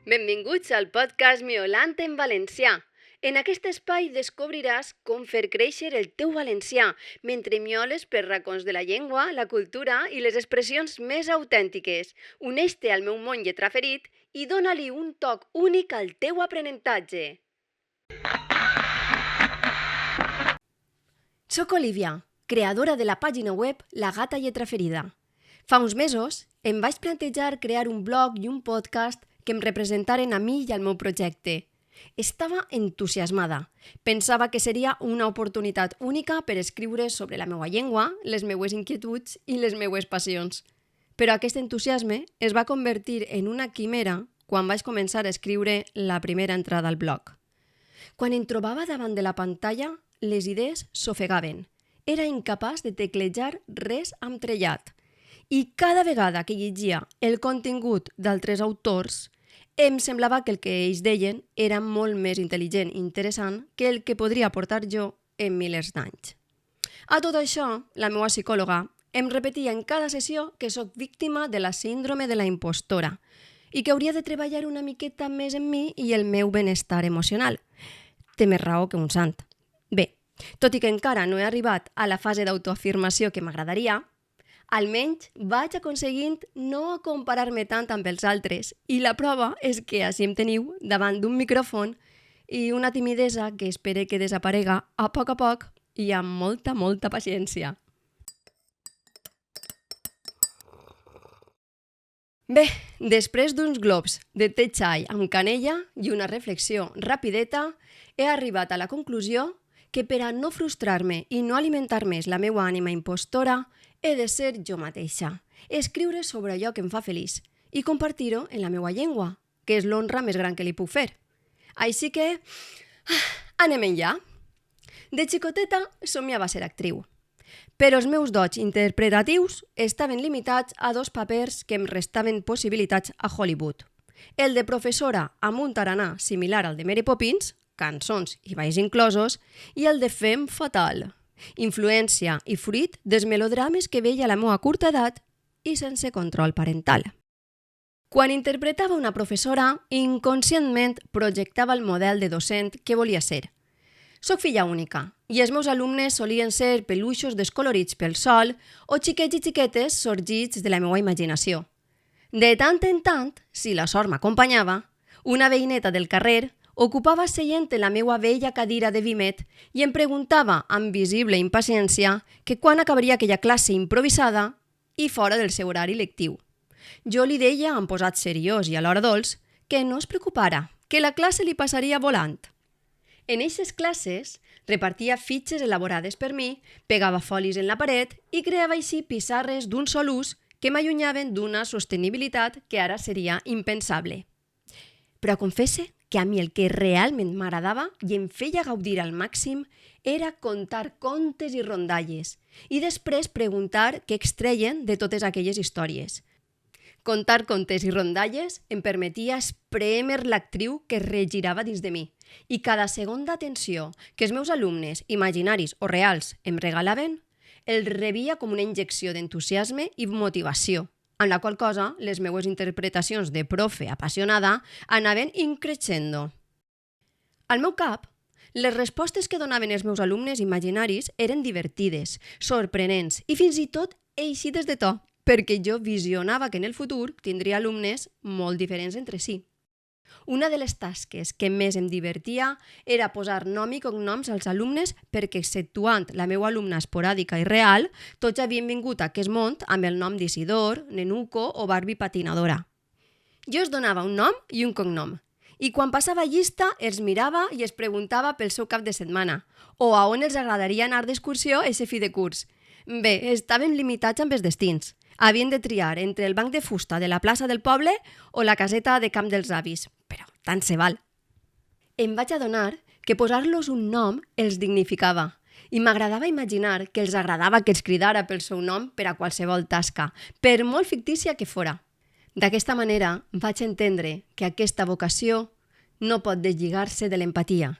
Benvinguts al podcast Miolant en valencià. En aquest espai descobriràs com fer créixer el teu valencià mentre mioles per racons de la llengua, la cultura i les expressions més autèntiques. Uneix-te al meu món lletraferit i dóna-li un toc únic al teu aprenentatge. Soc Olivia, creadora de la pàgina web La Gata Lletraferida. Fa uns mesos em vaig plantejar crear un blog i un podcast que em representaren a mi i al meu projecte. Estava entusiasmada. Pensava que seria una oportunitat única per escriure sobre la meva llengua, les meues inquietuds i les meues passions. Però aquest entusiasme es va convertir en una quimera quan vaig començar a escriure la primera entrada al blog. Quan em trobava davant de la pantalla, les idees s'ofegaven. Era incapaç de teclejar res amb trellat. I cada vegada que llegia el contingut d'altres autors, em semblava que el que ells deien era molt més intel·ligent i interessant que el que podria aportar jo en milers d'anys. A tot això, la meva psicòloga em repetia en cada sessió que sóc víctima de la síndrome de la impostora i que hauria de treballar una miqueta més en mi i el meu benestar emocional. Té més raó que un sant. Bé, tot i que encara no he arribat a la fase d'autoafirmació que m'agradaria, almenys vaig aconseguint no comparar-me tant amb els altres i la prova és que així em teniu davant d'un micròfon i una timidesa que espere que desaparega a poc i amb molta paciència. Bé, després d'uns globs de te xai amb canella i una reflexió rapideta, he arribat a la conclusió que per a no frustrar-me i no alimentar més la meva ànima impostora, he de ser jo mateixa, escriure sobre allò que em fa feliç i compartir-ho en la meva llengua, que és l'honra més gran que li puc fer. Així que, anem enllà. De xicoteta somiava ser actriu, però els meus dots interpretatius estaven limitats a 2 papers que em restaven possibilitats a Hollywood. El de professora amb un taranà similar al de Mary Poppins, cançons i balls inclosos, i el de femme fatale, influència i fruit dels melodrames que veia a la meva curta edat i sense control parental. Quan interpretava una professora, inconscientment projectava el model de docent que volia ser. Soc filla única i els meus alumnes solien ser peluixos descolorits pel sol o xiquets i xiquetes sorgits de la meva imaginació. De tant en tant, si la sort m'acompanyava, una veïneta del carrer ocupava seient en la meva vella cadira de vimet i em preguntava amb visible impaciència que quan acabaria aquella classe improvisada i fora del seu horari lectiu. Jo li deia, amb posat seriós i alhora dolç, que no es preocupara, que la classe li passaria volant. En eixes classes repartia fitxes elaborades per mi, pegava folis en la paret i creava així pissarres d'un sol ús que m'allunyaven d'una sostenibilitat que ara seria impensable. Però confesse que a mi el que realment m'agradava i em feia gaudir al màxim era contar contes i rondalles i després preguntar què extreien de totes aquelles històries. Contar contes i rondalles em permetia esprémer l'actriu que es regirava dins de mi i cada segon d'atenció que els meus alumnes, imaginaris o reals, em regalaven, el rebia com una injecció d'entusiasme i motivació, en la qual cosa les meues interpretacions de profe apassionada anaven increixendo. Al meu cap, les respostes que donaven els meus alumnes imaginaris eren divertides, sorprenents i fins i tot eixides de to, perquè jo visionava que en el futur tindria alumnes molt diferents entre si. Una de les tasques que més em divertia era posar nom i cognoms als alumnes perquè, exceptuant la meva alumna esporàdica i real, tots havien vingut a aquest món amb el nom d'Isidor, Nenuco o Barbie patinadora. Jo es donava un nom i un cognom, i quan passava llista els mirava i es preguntava pel seu cap de setmana, o a on els agradaria anar d'excursió eixe fi de curs. Bé, estaven limitats amb els destins. Havien de triar entre el banc de fusta de la plaça del poble o la caseta de camp dels avis, però tant se val. Em vaig adonar que posar-los un nom els dignificava i m'agradava imaginar que els agradava que els cridara pel seu nom per a qualsevol tasca, per molt fictícia que fora. D'aquesta manera vaig entendre que aquesta vocació no pot deslligar-se de l'empatia.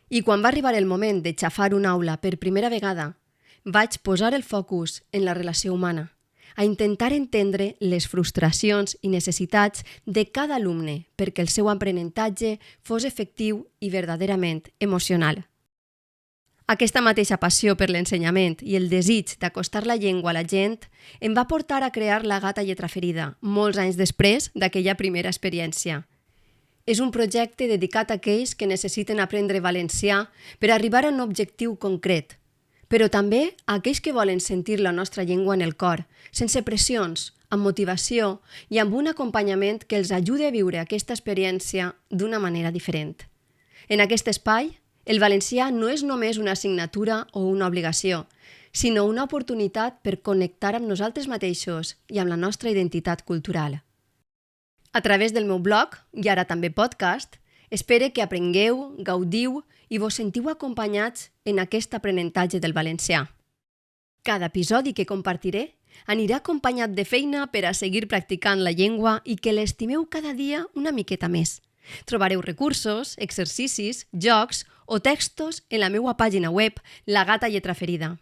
I quan va arribar el moment de xafar una aula per primera vegada, vaig posar el focus en la relació humana, a intentar entendre les frustracions i necessitats de cada alumne perquè el seu aprenentatge fos efectiu i verdaderament emocional. Aquesta mateixa passió per l'ensenyament i el desig d'acostar la llengua a la gent em va portar a crear La Gata Lletra Ferida, molts anys després d'aquella primera experiència. És un projecte dedicat a aquells que necessiten aprendre valencià per arribar a un objectiu concret, però també a aquells que volen sentir la nostra llengua en el cor, sense pressions, amb motivació i amb un acompanyament que els ajudi a viure aquesta experiència d'una manera diferent. En aquest espai, el valencià no és només una assignatura o una obligació, sinó una oportunitat per connectar amb nosaltres mateixos i amb la nostra identitat cultural. A través del meu blog, i ara també podcast, espero que aprengueu, gaudiu i vos sentiu acompanyats en aquest aprenentatge del valencià. Cada episodi que compartiré anirà acompanyat de feina per a seguir practicant la llengua i que l'estimeu cada dia una miqueta més. Trobareu recursos, exercicis, jocs o textos en la meva pàgina web La Gata Lletra Ferida.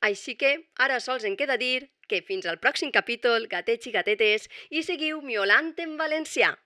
Així que ara sols em queda dir que fins al pròxim capítol, gatets i gatetes, i seguiu miolant en valencià.